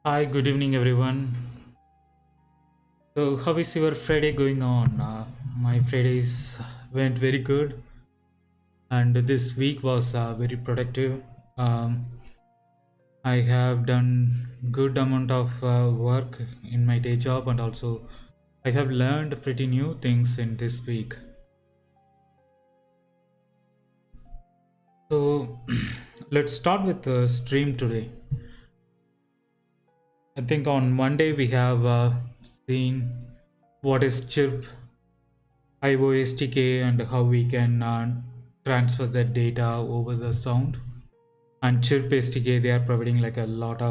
Hi, good evening, everyone. So, how is your Friday going on? My Fridays went very good, and this week was very productive. Um, I have done good amount of work in my day job, and also I have learned pretty new things in this week. So, let's start with the stream today. I think on Monday we have seen what is Chirp IoT SDK and how we can transfer that data over the sound. And Chirp SDK, they are providing a lot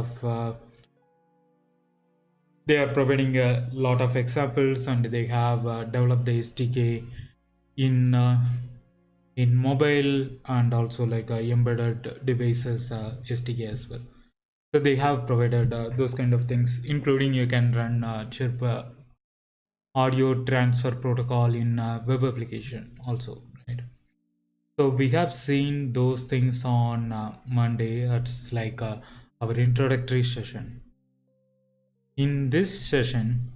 of examples, and they have developed the SDK in mobile and also like embedded devices SDK as well. So they have provided those kind of things, including you can run Chirp audio transfer protocol in web application also, right? So we have seen those things on Monday. It's like our introductory session. In this session,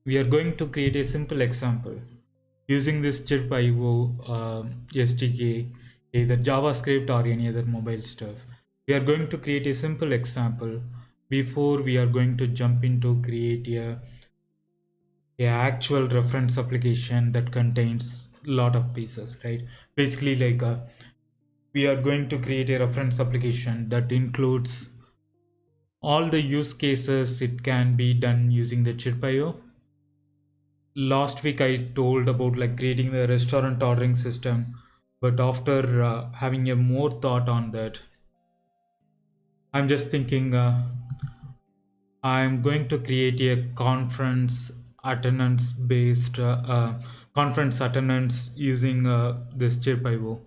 we are going to create a simple example using this Chirp.io SDK, either JavaScript or any other mobile stuff. We are going to create a simple example before we are going to jump into create a actual reference application that contains a lot of pieces, right? Basically, like we are going to create a reference application that includes all the use cases it can be done using the Chirp.io. Last week I told about like creating the restaurant ordering system, but after having a more thought on that, I'm just thinking I'm going to create a conference attendance using this Chirp.io.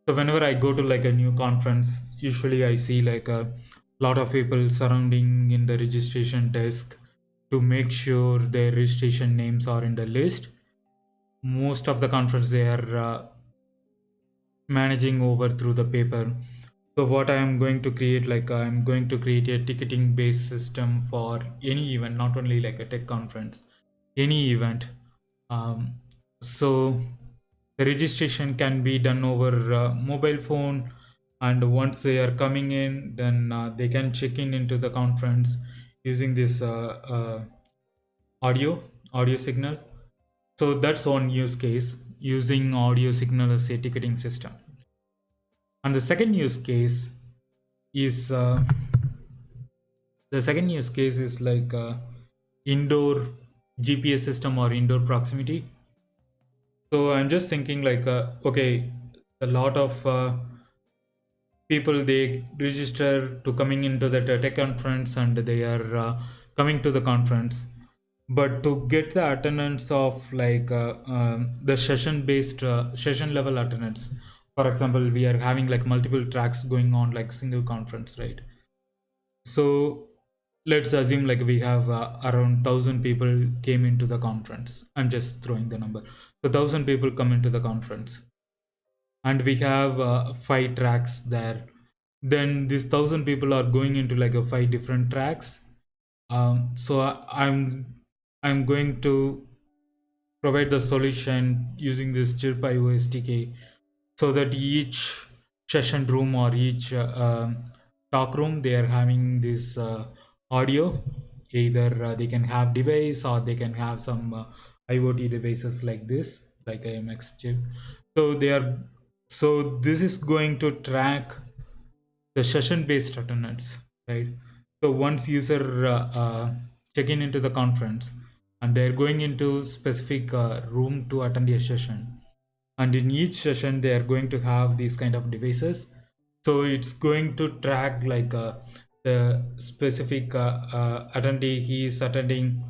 So whenever I go to like a new conference, usually I see like a lot of people surrounding in the registration desk to make sure their registration names are in the list. Most of the conference they are managing over through the paper. So what I am going to create, like I'm going to create a ticketing based system for any event, not only like a tech conference, any event. um, so the registration can be done over mobile phone, and once they are coming in, then they can check in into the conference using this audio signal. So that's one use case, using audio signal as a ticketing system. And is the second use case is like indoor GPS system or indoor proximity. So I'm just thinking like okay, a lot of people they register to coming into the tech conference, and they are coming to the conference, but to get the attendance of like the session level attendance. For example, we are having like multiple tracks going on like single conference, right? So let's assume like we have around 1,000 people came into the conference. I'm just throwing the number. So 1,000 people come into the conference, and we have 5 tracks there. Then these 1,000 people are going into like a 5 different tracks. So I'm going to provide the solution using this Chirp.io SDK, so that each session room or each talk room they are having this audio. Either they can have device, or they can have some IoT devices like this, like AMX chip. So they are so this is going to track the session based attendance, right? So once user check in into the conference, and they're going into specific room to attend a session, and in each session they are going to have these kind of devices. So it's going to track like the specific attendee, he is attending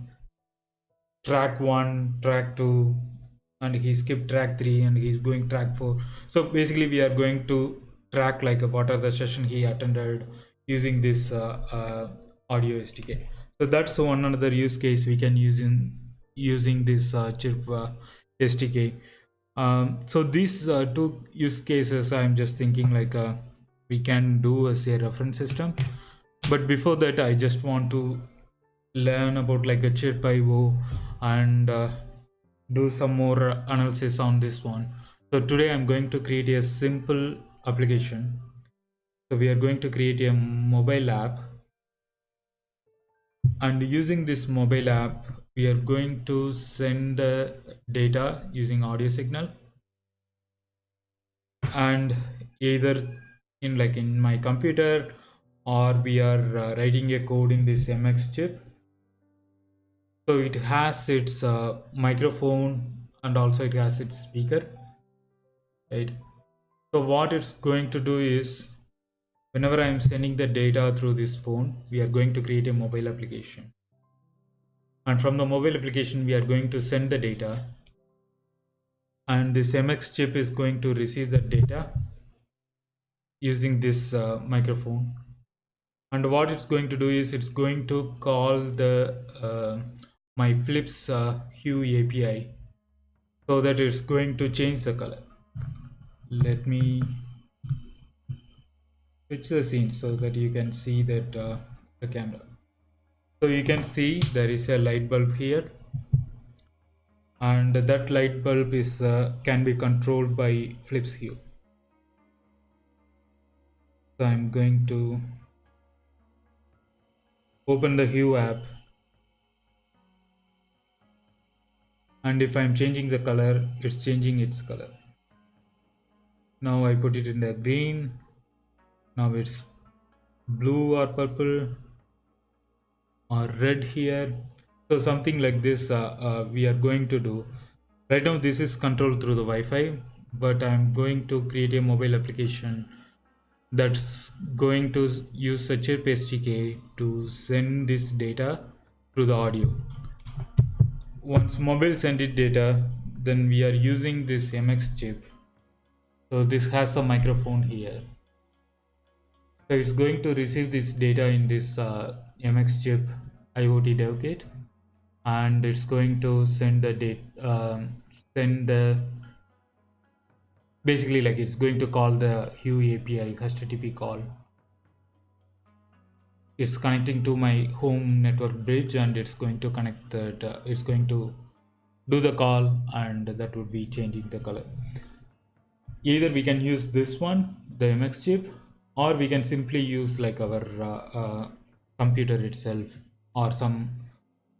track 1, track 2, and he skipped track 3, and he's going track 4. So basically we are going to track like what are the session he attended using this audio SDK. So that's one another use case we can use in using this Chirp SDK. So these two use cases I'm just thinking like we can do as a reference system. But before that, I just want to learn about like a Chirp IO and do some more analysis on this one. So today I'm going to create a simple application. So we are going to create a mobile app, and using this mobile app we are going to send the data using audio signal, and either in my computer, or we are writing a code in this MX chip. So it has its microphone, and also it has its speaker, right? So what it's going to do is, whenever I'm sending the data through this phone, we are going to create a mobile application, and from the mobile application we are going to send the data, and this MX chip is going to receive the data using this microphone. And what it's going to do is it's going to call the my Flips hue API, so that it's going to change the color. Let me switch the scene so that you can see that the camera. So you can see there is a light bulb here, and that light bulb is can be controlled by Flips hue. So I'm going to open the hue app, and if I'm changing the color, it's changing its color. Now I put it in the green. Now it's blue or purple or red here. So something like this we are going to do. Right now this is controlled through the Wi-Fi, but I'm going to create a mobile application that's going to use a Chirp SDK to send this data through the audio. Once mobile send it data, then we are using this MX chip. So this has a microphone here. So it's going to receive this data in this MX chip IoT dev kit, and it's going to send the data, send the basically like it's going to call the hue API HTTP call. It's connecting to my home network bridge, and it's going to connect that. It's going to do the call, and that would be changing the color. Either we can use this one, the MX chip, or we can simply use like our computer itself, or some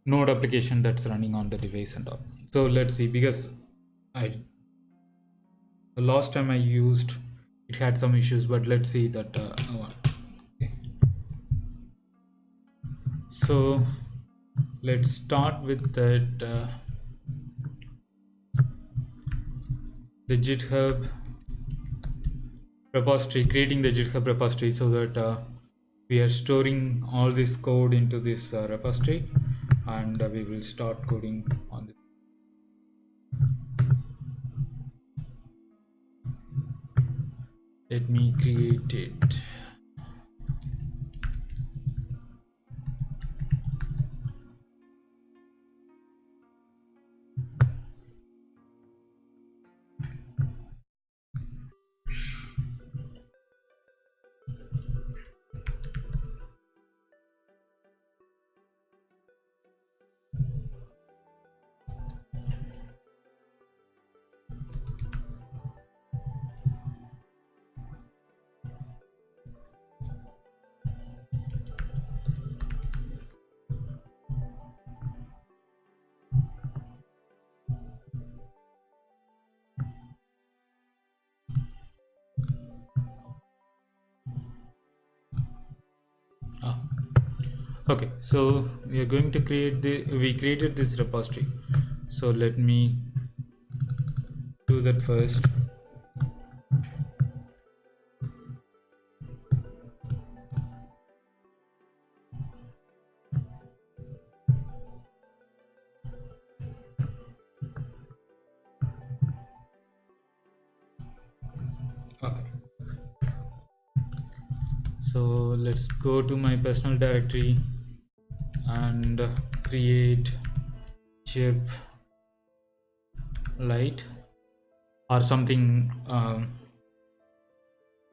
node application that's running on the device and all. So let's see, because the last time I used it had some issues, but let's see that okay. So let's start with that the GitHub repository, creating the GitHub repository, so that we are storing all this code into this repository, and we will start coding on this. Let me create it. Ah. Okay, so we are going to we created this repository. So let me do that first. Okay, so let's go to my personal directory and create chip light or something.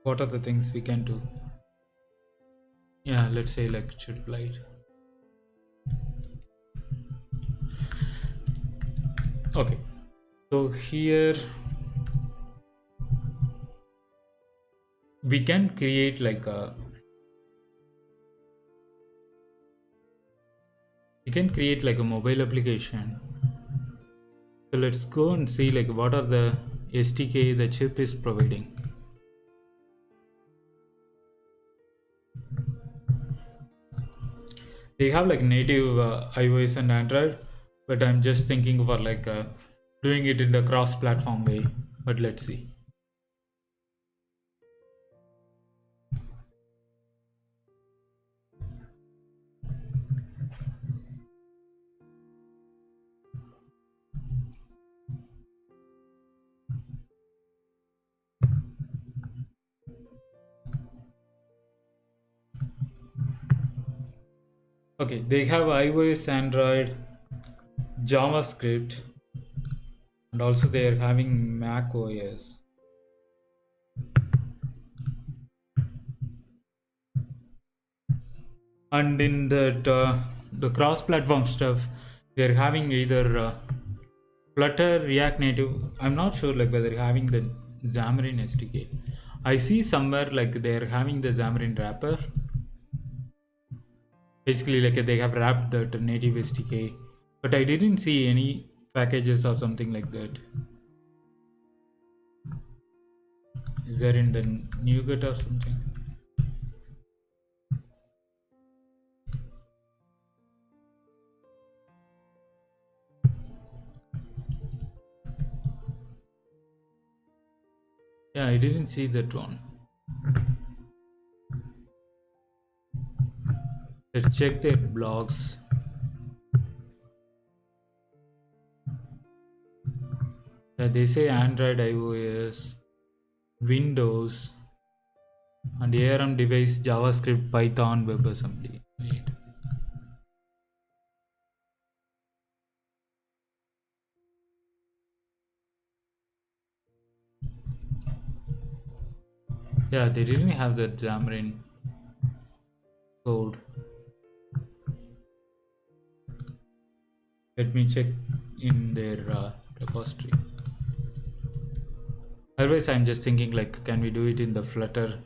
What are the things we can do? Yeah, let's say like Chirp Lite. Okay, so here we can create like a mobile application. So let's go and see like what are the SDK the chip is providing. They have like native iOS and Android, but I'm just thinking for like doing it in the cross-platform way. But let's see. Okay, they have iOS, Android, JavaScript, and also they are having Mac OS. And in that the cross-platform stuff, they're having either Flutter, React Native. I'm not sure like whether having the Xamarin SDK. I see somewhere like they're having the Xamarin wrapper. Basically, like they have wrapped the native SDK, but I didn't see any packages or something like that. Is there in the NuGet or something? Yeah, I didn't see that one. Let's check their blogs. Yeah, they say Android, iOS, Windows, and ARM device, JavaScript, Python, WebAssembly. Right. Yeah, they didn't have that Xamarin code. Let me check in their repository. Otherwise, I'm just thinking like, can we do it in the Flutter?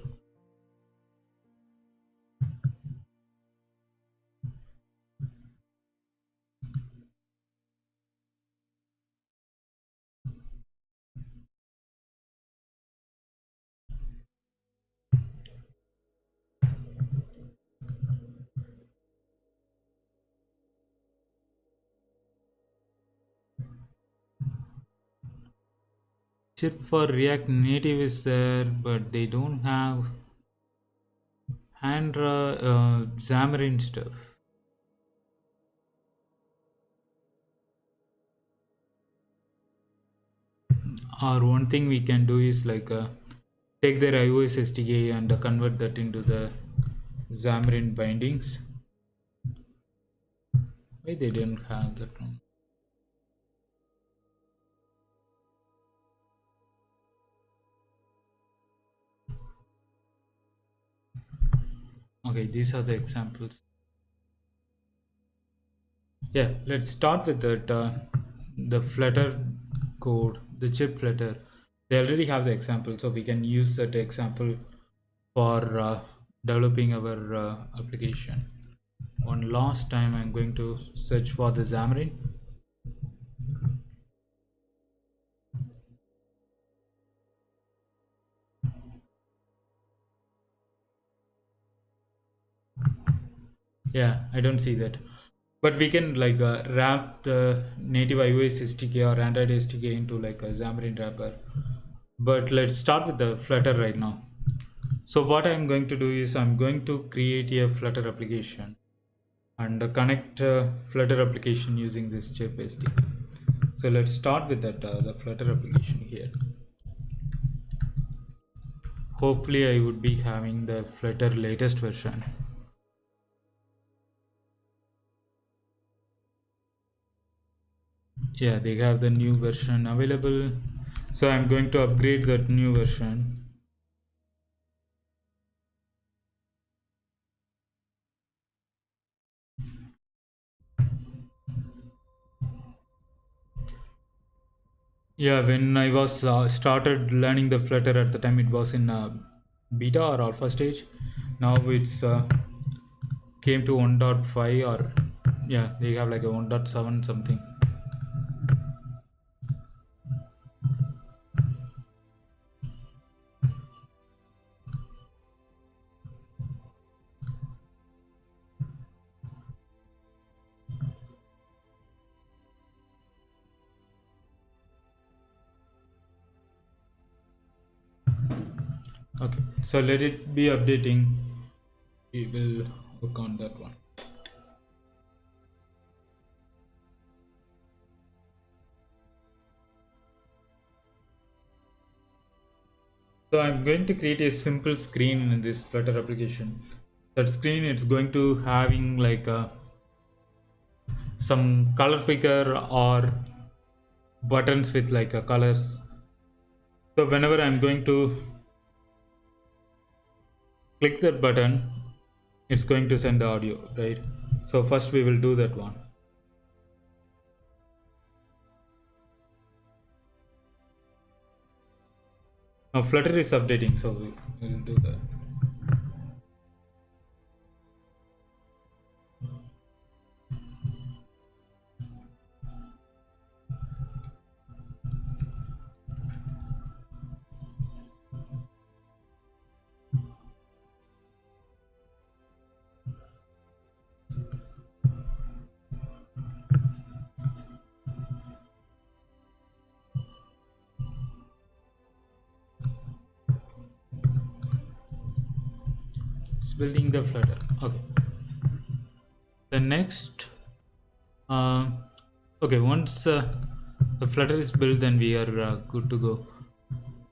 Chip for React Native is there, but they don't have Xamarin stuff. Or one thing we can do is like take their iOS SDK and convert that into the Xamarin bindings. Why they didn't have that one? Okay, these are the examples. Yeah, let's start with that. The Flutter code, the chip Flutter. They already have the example, so we can use that example for developing our application. One last time, I'm going to search for the Xamarin. Yeah, I don't see that. But we can like wrap the native iOS SDK or Android SDK into like a Xamarin wrapper. But let's start with the Flutter right now. So what I'm going to do is I'm going to create a Flutter application and connect Flutter application using this Chirp SDK. So let's start with that the Flutter application here. Hopefully I would be having the Flutter latest version. Yeah, they have the new version available, so I'm going to upgrade that new version. Yeah, when I was started learning the Flutter at the time, it was in beta or alpha stage. Now it's came to 1.5, or yeah, they have like a 1.7 something. Okay, so let it be updating. We will work on that one. So I'm going to create a simple screen in this Flutter application. That screen, it's going to having like some color picker or buttons with like colors. So whenever I'm going to click that button, it's going to send the audio, right? So first we will do that one. Now Flutter is updating, so we will do that. It's building the Flutter. Okay. The next, uh, okay, once the Flutter is built, then we are good to go.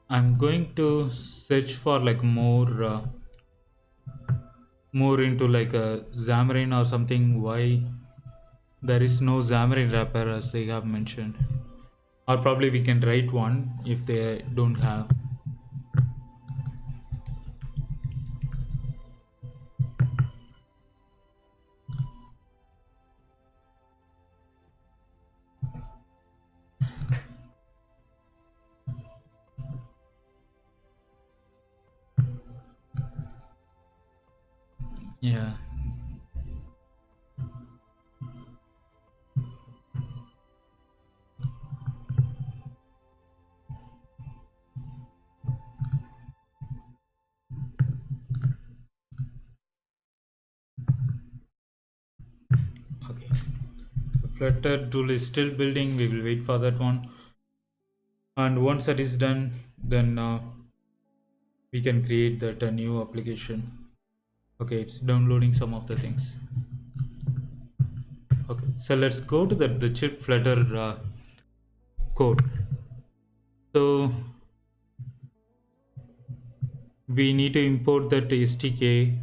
I'm going to search for like more into like a Xamarin or something. Why there is no Xamarin wrapper as they have mentioned, or probably we can write one if they don't have. Yeah. Okay. The Flutter tool is still building. We will wait for that one. And once that is done, then we can create that new application. Okay, it's downloading some of the things. Okay, so let's go to the Chirp Flutter code. So we need to import that SDK,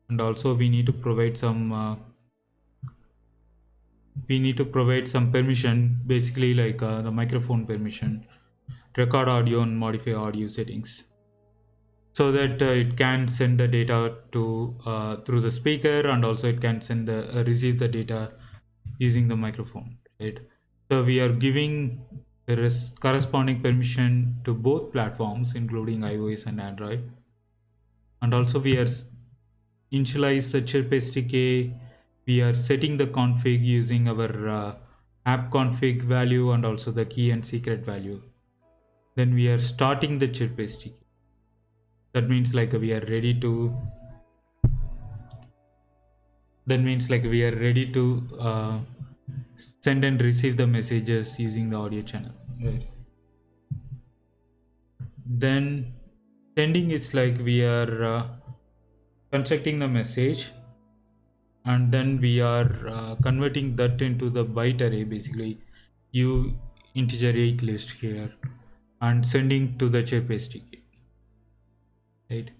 and also we need to provide some permission, basically like the microphone permission, record audio and modify audio settings, so that it can send the data to through the speaker, and also it can send the receive the data using the microphone, right? So we are giving the corresponding permission to both platforms, including iOS and Android. And also we are initialize the Chirp SDK. We are setting the config using our app config value and also the key and secret value. Then we are starting the Chirp SDK. That means like we are ready to send and receive the messages using the audio channel, right? Then sending is like we are constructing the message, and then we are converting that into the byte array, basically you integer 8 list here, and sending to the Chirp SDK, right?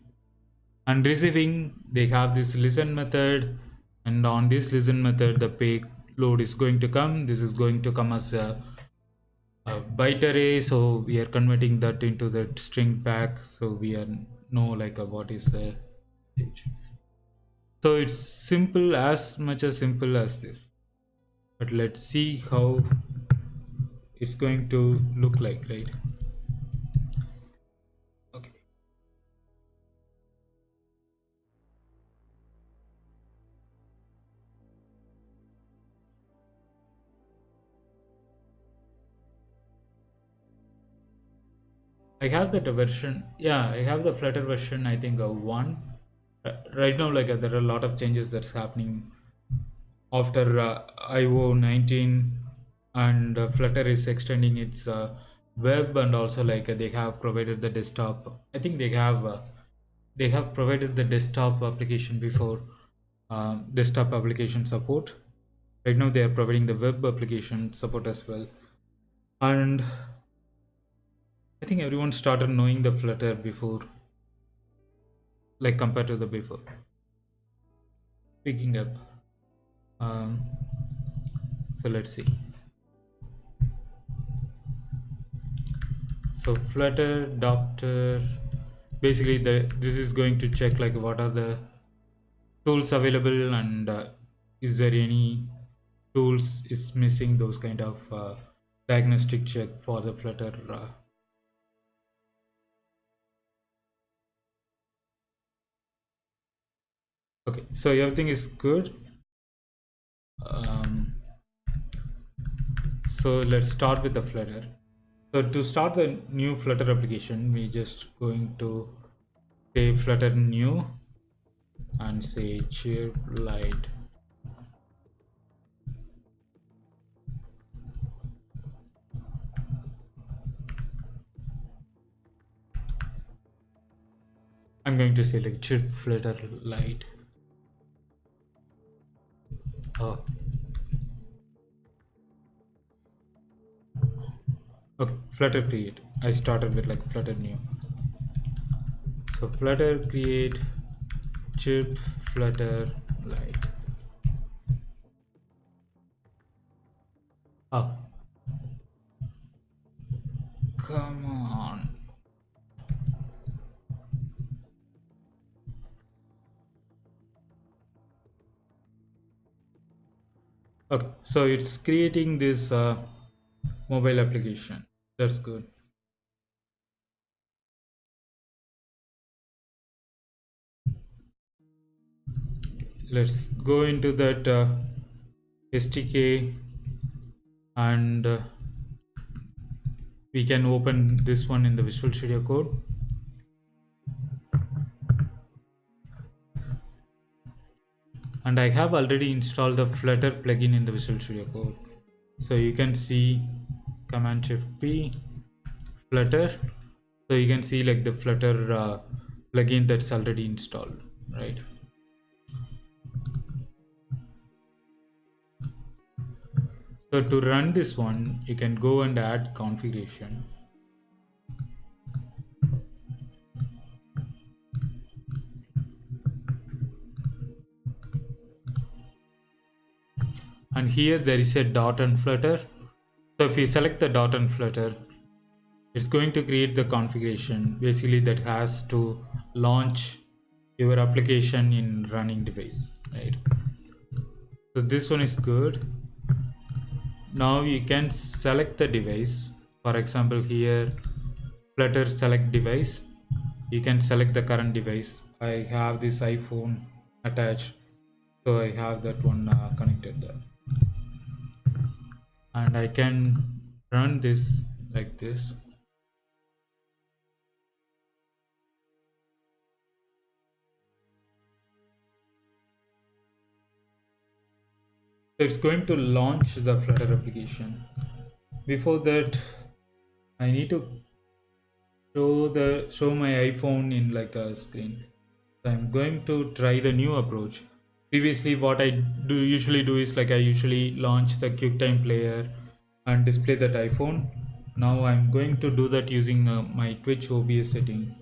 And receiving, they have this listen method, and on this listen method the payload is going to come. This is going to come as a byte array, so we are converting that into the string back, so we are know like what is the message. So it's simple, as much as simple as this, but let's see how it's going to look like, right? Okay. I have that version. Yeah, I have the Flutter version. I think one. Right now, like there are a lot of changes that's happening after IO 19, and Flutter is extending its web, and also like they have provided the desktop. I think they have provided the desktop application before, desktop application support. Right now, they are providing the web application support as well, and I think everyone started knowing the Flutter before, like compared to the before. Picking up. Um, so let's see. So Flutter Doctor, basically this is going to check like what are the tools available, and is there any tools is missing, those kind of diagnostic check for the Flutter. Okay, so everything is good. Um, so let's start with the Flutter. So to start the new Flutter application, we just going to say Flutter new and say Chirp Light. I'm going to say like Chirp Flutter Light. Oh, okay. Flutter create. I started with like Flutter new. So Flutter create Chirp Flutter Light. Oh, come on. Okay, so it's creating this mobile application. That's good. Let's go into that SDK, and we can open this one in the Visual Studio Code. And I have already installed the Flutter plugin in the Visual Studio Code. So you can see Command Shift P Flutter. So you can see like the Flutter plugin that's already installed, right? So to run this one, you can go and add configuration. And here there is a dot and Flutter. So if you select the dot and Flutter, it's going to create the configuration basically that has to launch your application in running device, right? So this one is good. Now you can select the device. For example, here Flutter select device. You can select the current device. I have this iPhone attached, so I have that one connected there, and I can run this like this. So it's going to launch the Flutter application. Before that, I need to show my iPhone in like a screen. So I'm going to try the new approach. Previously, what I do usually do is like I usually launch the QuickTime player and display that iPhone. Now I'm going to do that using my Twitch OBS setting,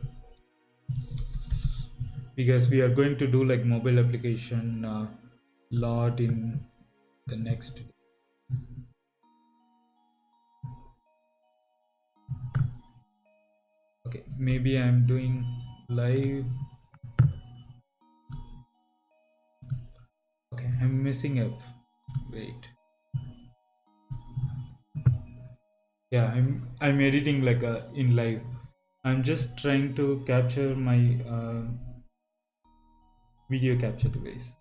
because we are going to do like mobile application lot in the next. Okay, maybe I'm doing live. Okay, I'm messing up. Wait. Yeah, I'm editing like in live. I'm just trying to capture my video capture device.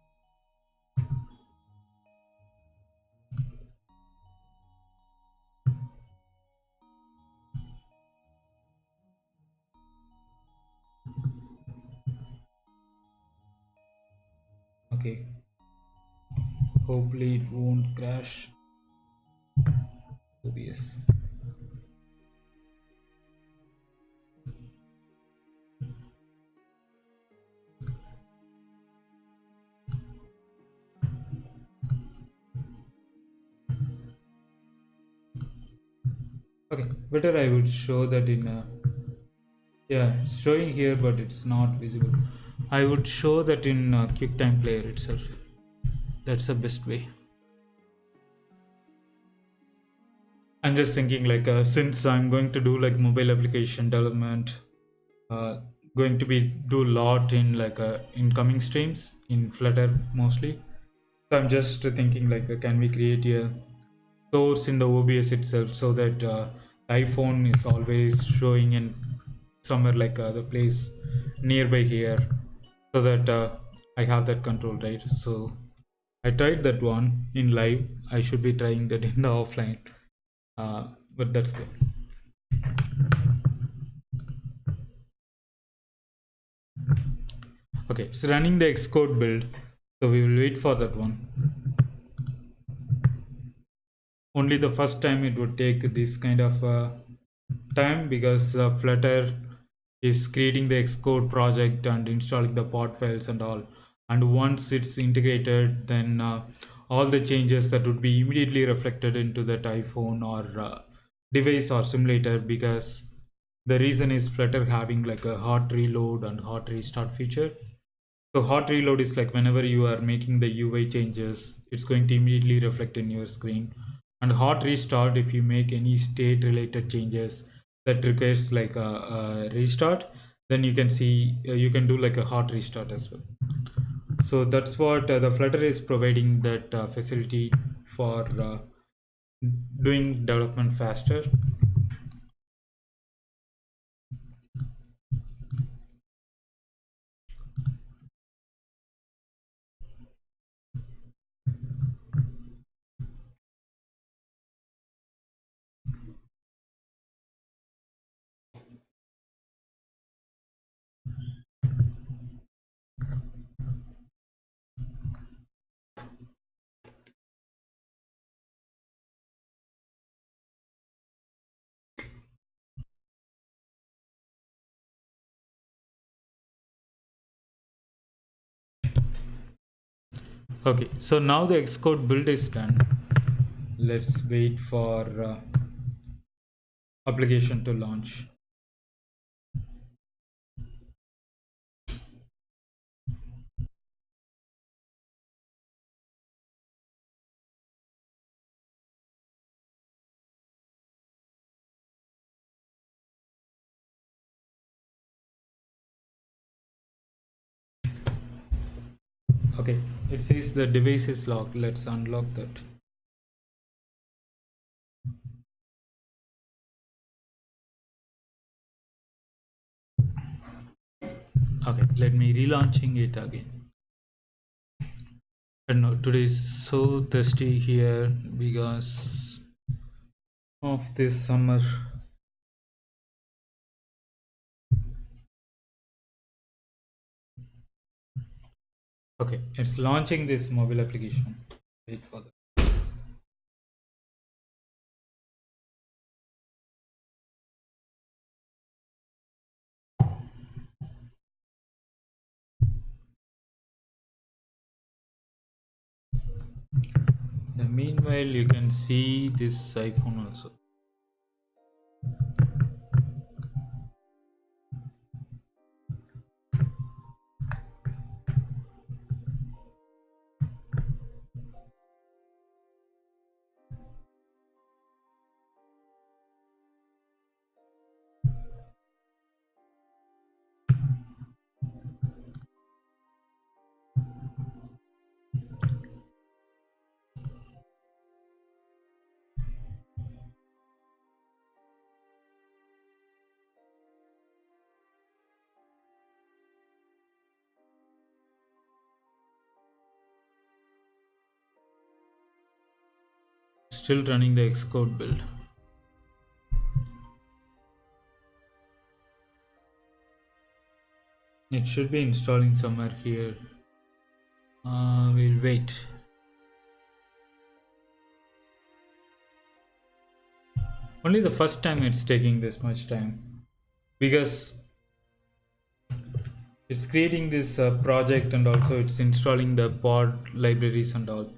Okay, hopefully it won't crash. OBS. Okay, better I would show that in yeah, it's showing here, but it's not visible. I would show that in QuickTime Player itself. That's the best way. I'm just thinking like since I'm going to do like mobile application development, uh, going to be do a lot in like incoming streams in Flutter mostly. So I'm just thinking like can we create a source in the OBS itself so that iPhone is always showing in somewhere like the place nearby here, so that I have that control, right? So I tried that one in live. I should be trying that in the offline, but that's good. Okay, it's running the Xcode build, so we will wait for that one. Only the first time it would take this kind of time, because Flutter is creating the Xcode project and installing the pod files and all. And once it's integrated, then all the changes that would be immediately reflected into that iPhone or device or simulator, because the reason is Flutter having like a hot reload and hot restart feature. So hot reload is like whenever you are making the UI changes, it's going to immediately reflect in your screen. And hot restart, if you make any state related changes that requires like a restart, then you can see you can do like a hot restart as well. So that's what the Flutter is providing, that facility for doing development faster. Okay, so now the Xcode build is done. Let's wait for application to launch. Okay, it says the device is locked. Let's unlock that. Okay, let me relaunching it again. I don't know, today is so thirsty here because of this summer. Okay, it's launching this mobile application. Wait for that. The meanwhile, you can see this iPhone also. still running the Xcode build. It should be installing somewhere here. We'll wait. Only the first time it's taking this much time, because it's creating this project, and also it's installing the pod libraries and all.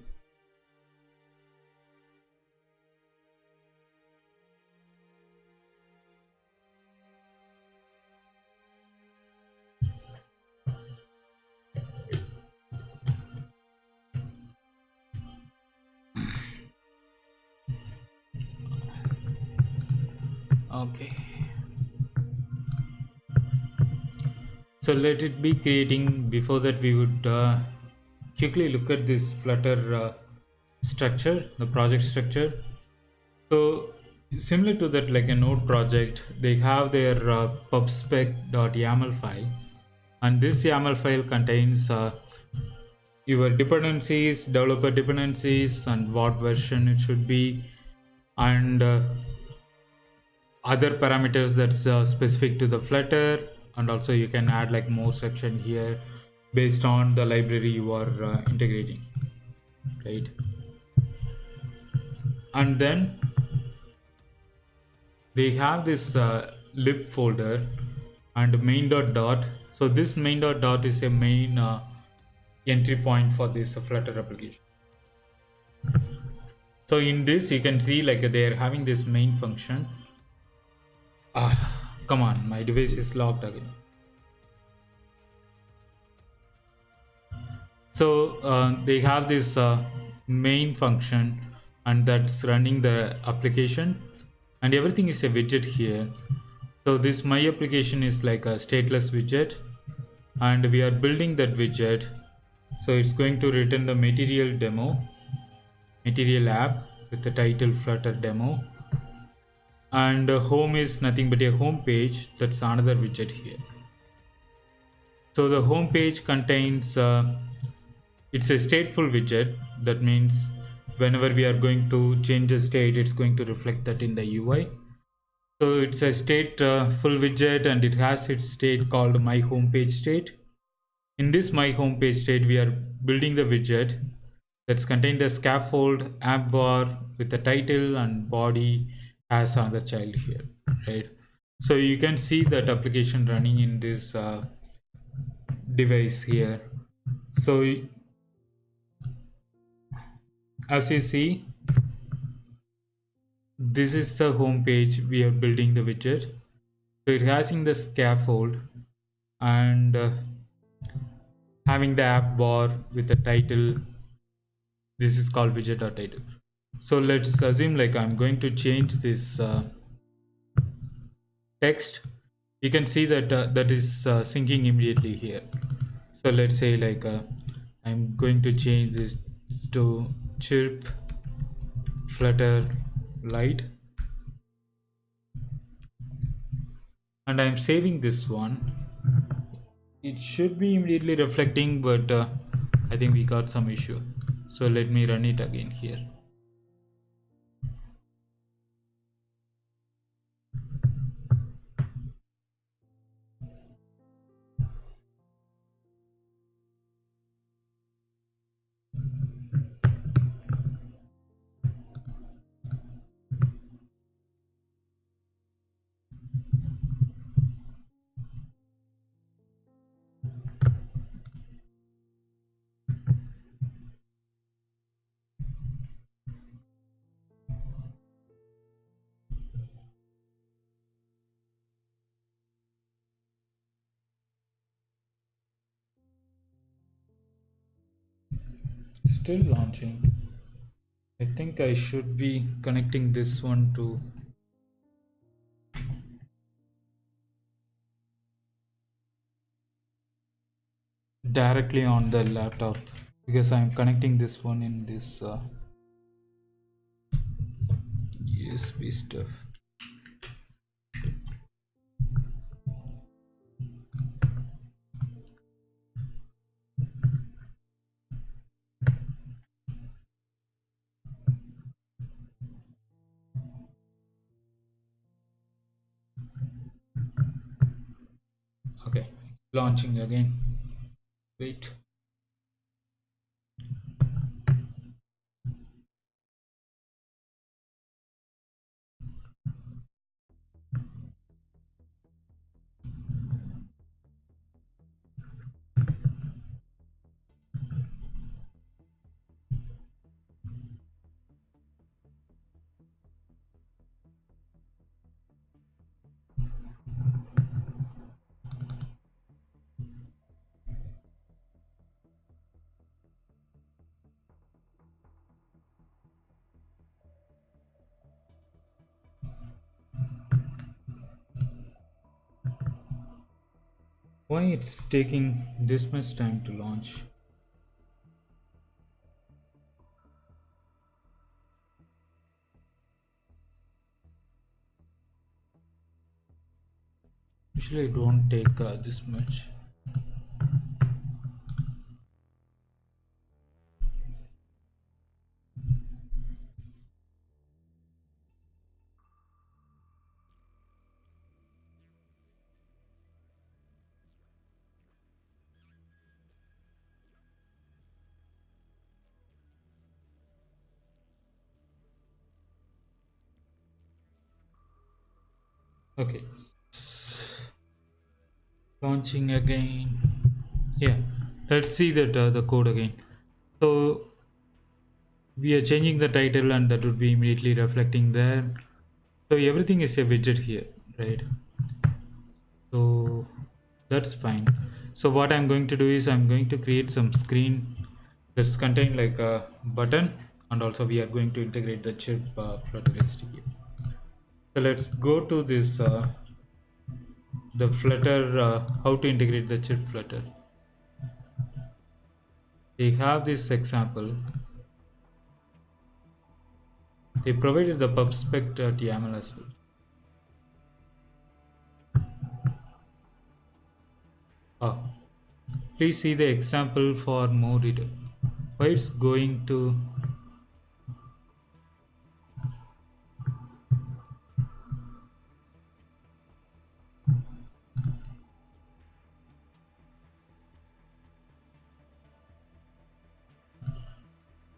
Okay, so let it be creating. Before that, we would quickly look at this Flutter structure, the project structure. So similar to that, like a node project, they have their pubspec.yaml file, and this YAML file contains your dependencies, developer dependencies, and what version it should be, and other parameters that's specific to the Flutter. And also you can add like more section here based on the library you are integrating, right? And then they have this lib folder and main dot dot. So this main dot dot is a main entry point for this Flutter application. So in this you can see like they are having this main function. Come on, my device is locked again. So they have this main function, and that's running the application, and everything is a widget here. So this my application is like a stateless widget, and we are building that widget. So it's going to return the material app with the title Flutter demo, and home is nothing but a home page. That's another widget here. So the home page contains it's a stateful widget. That means whenever we are going to change the state, it's going to reflect that in the UI. So it's a stateful widget, and it has its state called my homepage state. In this my homepage state, we are building the widget that's contained the scaffold app bar with the title, and body has another child here, right? So you can see that application running in this device here. So as you see, this is the home page we are building the widget. So it has in the scaffold, and having the app bar with the title. This is called widget.title. So let's assume like I'm going to change this text. You can see that that is syncing immediately here. So let's say like I'm going to change this to Chirp Flutter Light, and I'm saving this one. It should be immediately reflecting, but I think we got some issue. So let me run it again here. Still launching. I think I should be connecting this one to directly on the laptop, because I'm connecting this one in this USB stuff. Launching again. Wait. Why it's taking this much time to launch? Usually it won't take this much. Okay. Launching again. Yeah. Let's see that the code again. So we are changing the title and that would be immediately reflecting there. So everything is a widget here, right? So that's fine. So what I'm going to do is I'm going to create some screen that's contain like a button, and also we are going to integrate the chip Flutter SDK. So let's go to this the Flutter how to integrate the chip Flutter. They have this example. They provided the pubspec YAML as well. Ah, please see the example for more detail. Why it's going to.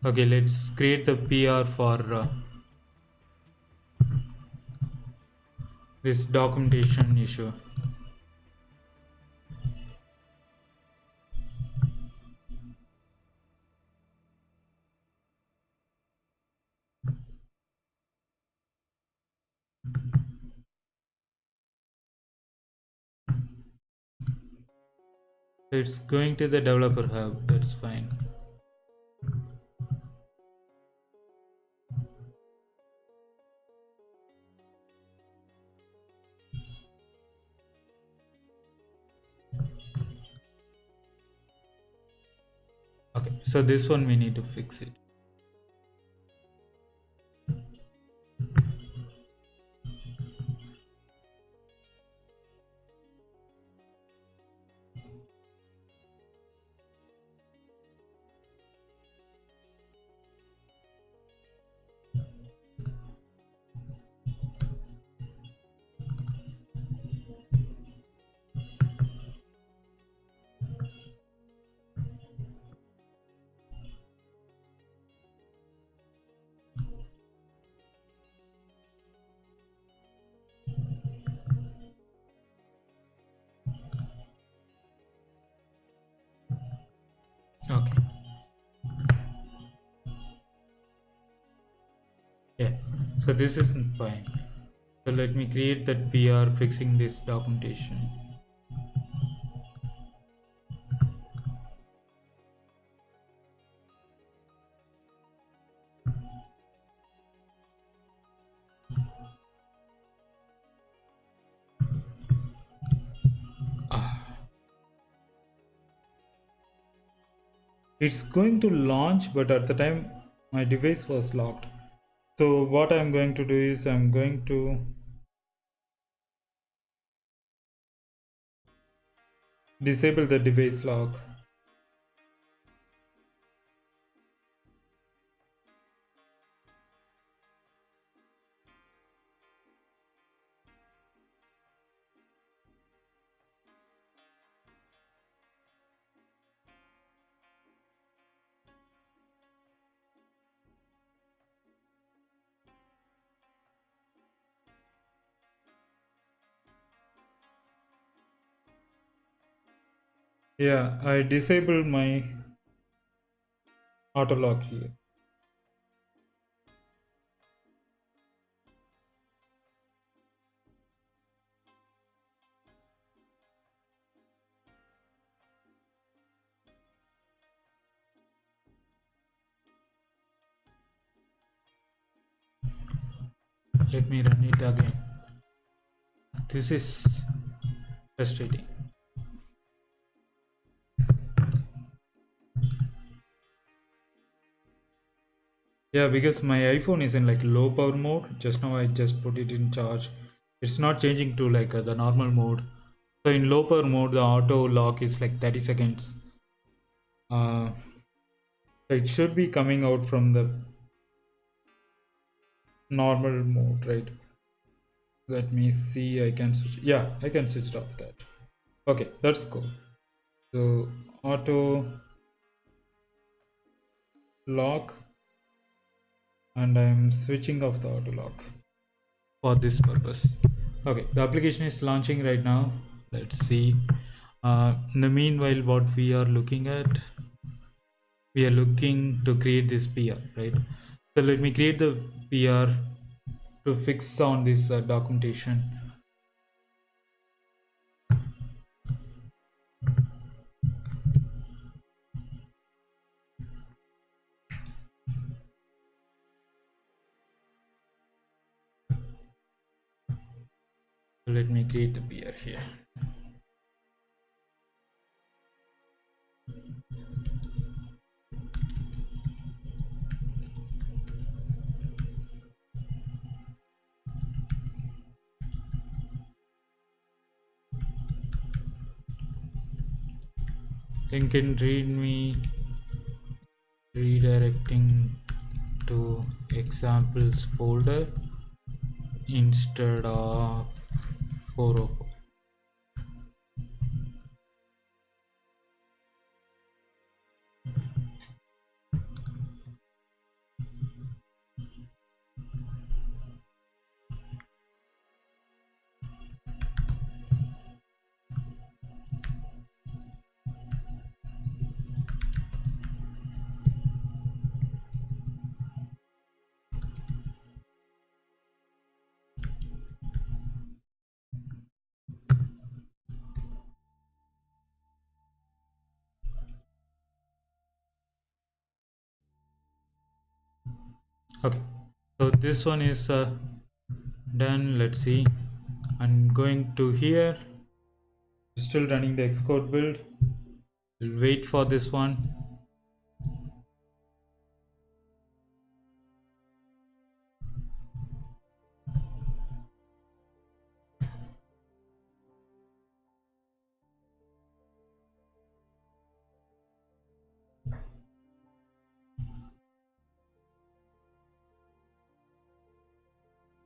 Okay, let's create the PR for this documentation issue. It's going to the developer hub. That's fine. Okay, so this one we need to fix it. Okay. Yeah. So this is fine. So let me create that PR fixing this documentation. It's going to launch, but at the time my device was locked. So what I'm going to do is I'm going to disable the device lock. Yeah, I disabled my auto lock here. Let me run it again. This is frustrating. Yeah, because my iPhone is in like low power mode. Just now I just put it in charge. It's not changing to like the normal mode. So in low power mode, the auto lock is like 30 seconds. Uh, it should be coming out from the normal mode, right? Let me see. I can switch. Yeah, I can switch it off that. Okay, that's cool. So auto lock, and I'm switching off the auto lock for this purpose. Okay, the application is launching right now. Let's see. In the meanwhile, what we are looking at, we are looking to create this PR, right? So let me create the PR to fix on this documentation. So let me create the PR here. Link in readme redirecting to examples folder instead of 404. Okay, so this one is done. Let's see. I'm going to here, still running the Xcode build. We'll wait for this one.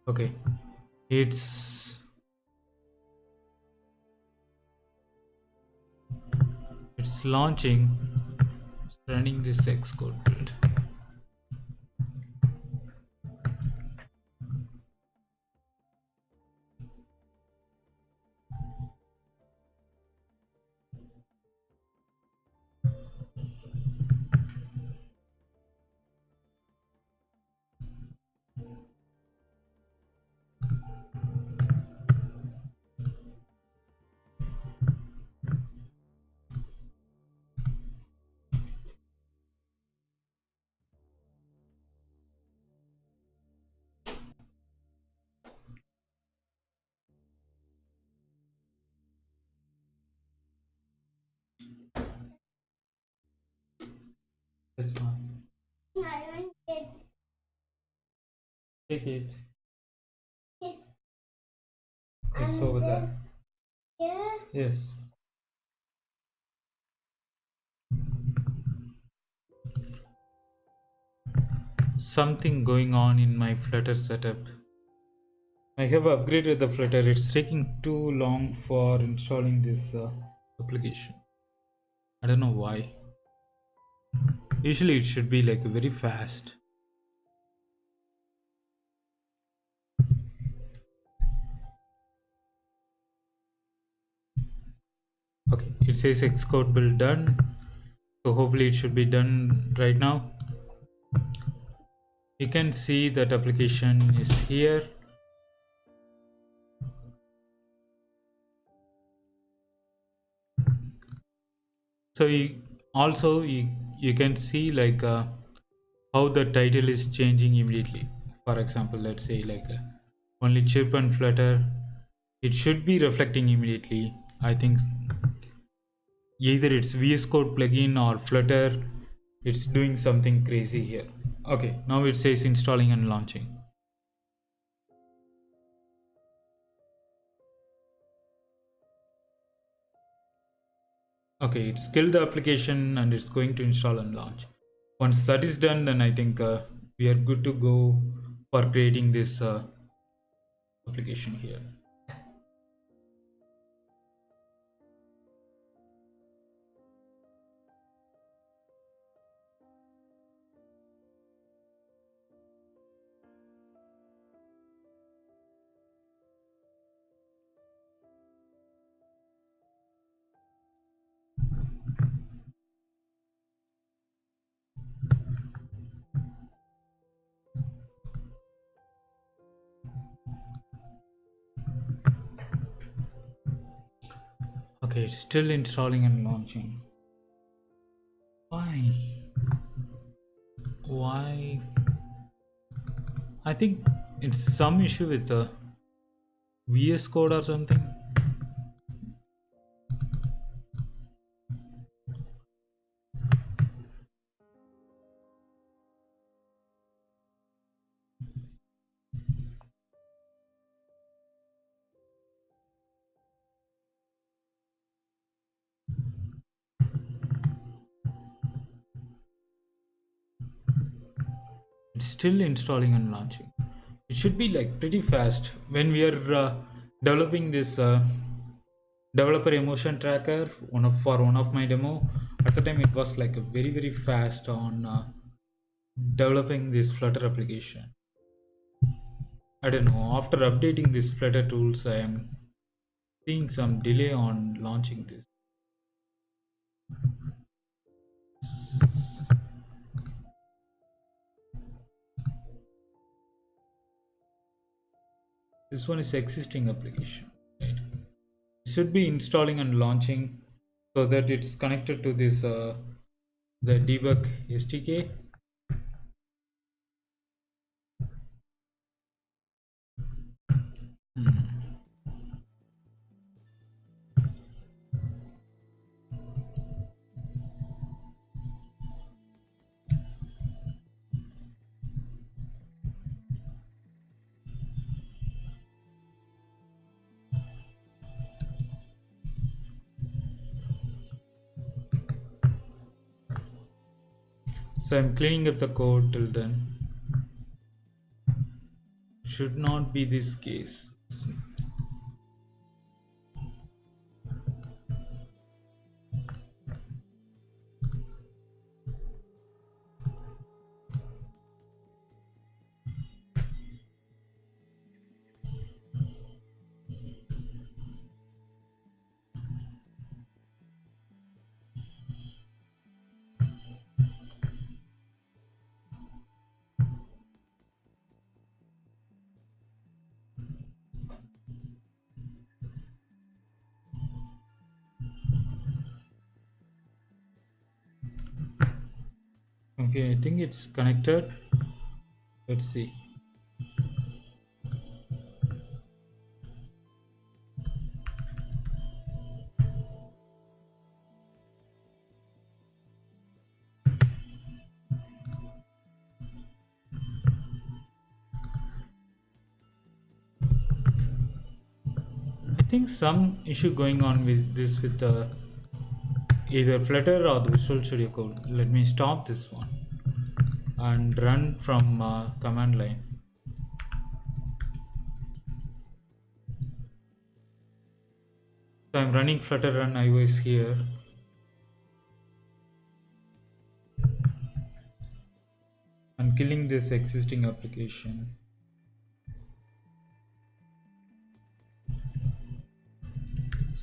Okay, it's launching. It's running this Xcode build. This one. Take it. It's over there. Yes. Something going on in my Flutter setup. I have upgraded the Flutter. It's taking too long for installing this application. I don't know why. Usually it should be like very fast. Okay, it says Xcode build done, so hopefully it should be done right now. You can see that application is here. So you can see like how the title is changing immediately. For example, let's say like only chirp and flutter, it should be reflecting immediately. I think either it's VS Code plugin or Flutter, it's doing something crazy here. Okay, now it says installing and launching. Okay, it's killed the application and it's going to install and launch. Once that is done, then I think we are good to go for creating this application here. Okay, it's still installing and launching. Why? Why? I think it's some issue with the VS Code or something. It's still installing and launching. It should be like pretty fast when we are developing this developer emotion tracker for one of my demo. At the time it was like a very fast on developing this Flutter application. I don't know, after updating this Flutter tools I am seeing some delay on launching this. This one is existing application, right? It should be installing and launching so that it's connected to this the debug SDK. So I'm cleaning up the code till then. Should not be this case. Okay, I think it's connected. Let's see. I think some issue going on with this with either Flutter or the Visual Studio Code. Let me stop this one and run from command line. So I'm running Flutter run iOS here. I'm killing this existing application.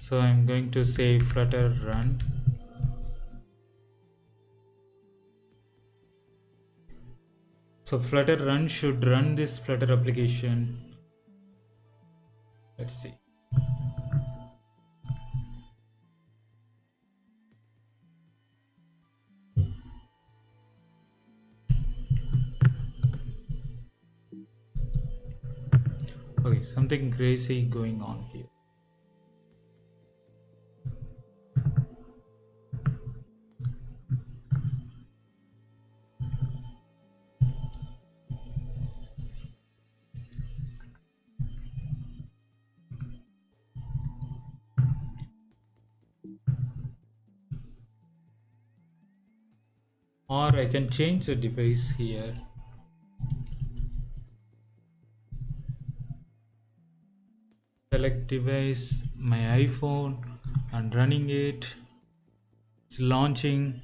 So I'm going to say flutter run. So flutter run should run this flutter application. Let's see. Okay, something crazy going on here. Or I can change the device here. Select device, my iPhone, and running it. It's launching.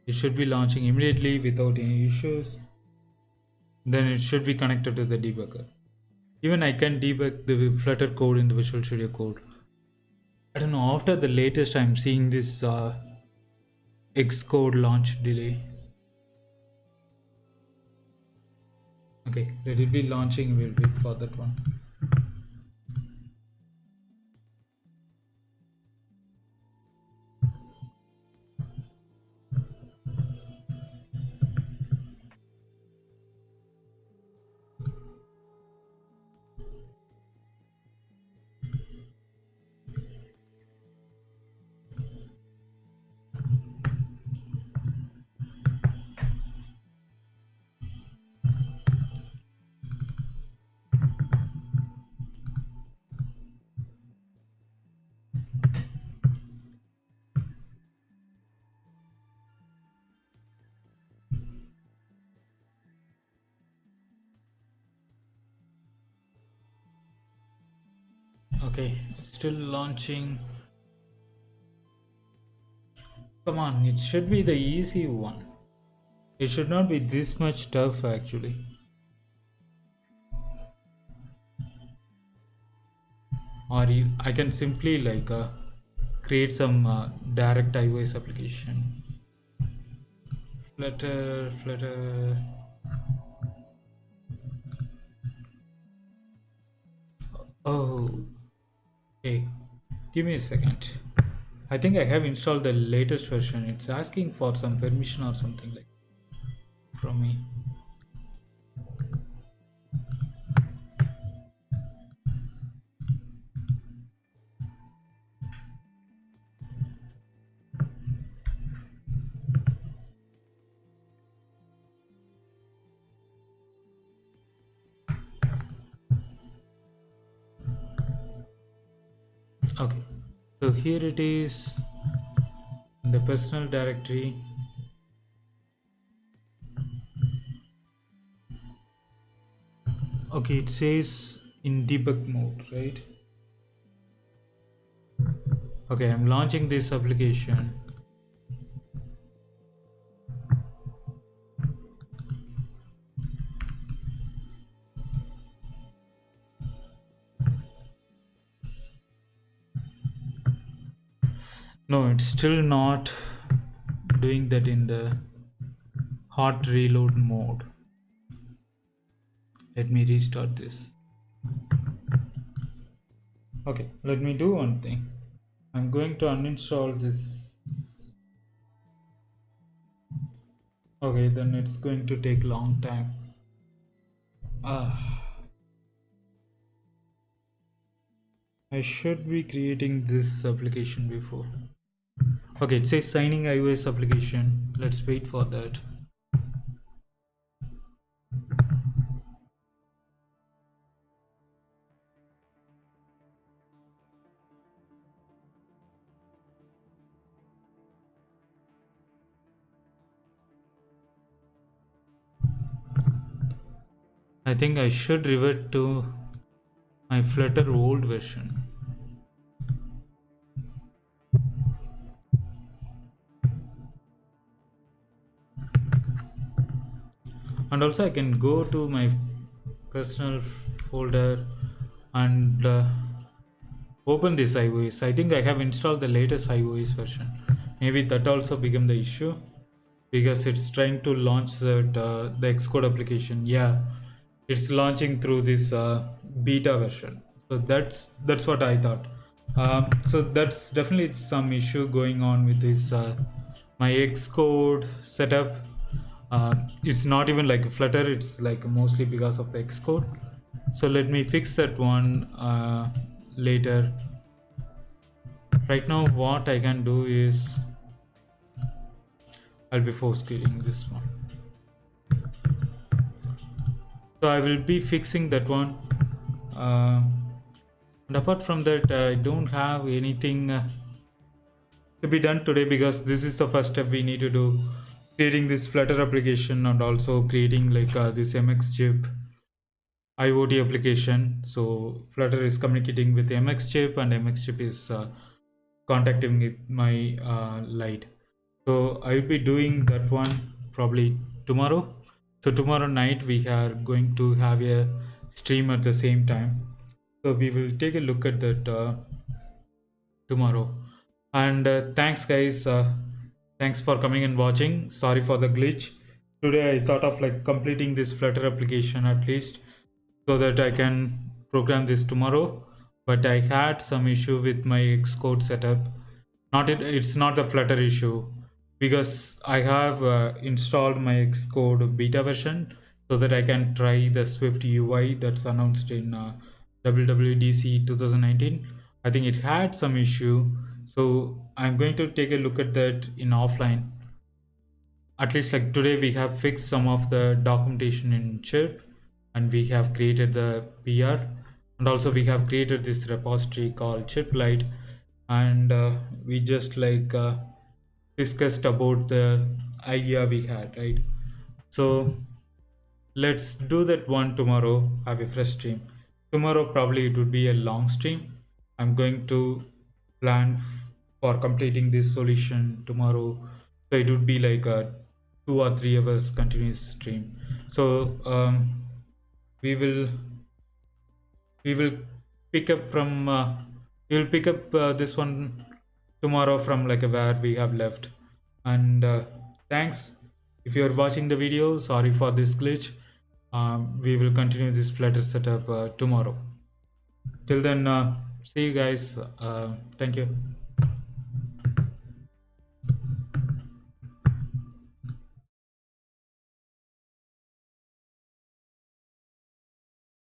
It should be launching immediately without any issues. Then it should be connected to the debugger. Even I can debug the Flutter code in the Visual Studio Code. I don't know, after the latest I'm seeing this Xcode launch delay. Okay, let it be launching, we'll wait for that one. Okay, it's still launching. Come on, it should be the easy one. It should not be this much tough actually. Or I can simply like create some direct iOS application. Flutter. Oh, okay. Give me a second. I think I have installed the latest version. It's asking for some permission or something like from me. Okay, so here it is in the personal directory. Okay, it says in debug mode, right? Okay, I'm launching this application. No, it's still not doing that in the hot reload mode. Let me restart this. Okay, let me do one thing. I'm going to uninstall this. Okay, then it's going to take long time. I should be creating this application before. Okay, it says signing iOS application. Let's wait for that. I think I should revert to my Flutter old version. And also I can go to my personal folder and open this iOS. I think I have installed the latest iOS version. Maybe that also became the issue because it's trying to launch the Xcode application. Yeah, it's launching through this beta version. So that's what I thought. So that's definitely some issue going on with this my Xcode setup. It's not even like Flutter. It's like mostly because of the Xcode. So let me fix that one later. Right now, what I can do is I'll be force scaling this one. So I will be fixing that one. And apart from that, I don't have anything to be done today because this is the first step we need to do, creating this Flutter application and also creating like this MX chip IoT application. So Flutter is communicating with MX chip and MX chip is contacting with my light. So I will be doing that one probably tomorrow. So tomorrow night we are going to have a stream at the same time. So we will take a look at that tomorrow. And thanks guys. Thanks for coming and watching. Sorry for the glitch. Today I thought of like completing this Flutter application at least so that I can program this tomorrow. But I had some issue with my Xcode setup. It's not the Flutter issue because I have installed my Xcode beta version so that I can try the Swift UI that's announced in WWDC 2019. I think it had some issue, so I'm going to take a look at that in offline. At least like today we have fixed some of the documentation in Chirp and we have created the PR, and also we have created this repository called Chirp Lite, and we just like discussed about the idea we had, right? So let's do that one tomorrow. Have a fresh stream tomorrow. Probably it would be a long stream. I'm going to plan for completing this solution tomorrow, so it would be like a 2 or 3 hours continuous stream. So we will we will pick up from we will pick up this one tomorrow from like where we have left. And thanks if you are watching the video. Sorry for this glitch. We will continue this Flutter setup tomorrow. Till then, see you guys. Thank you.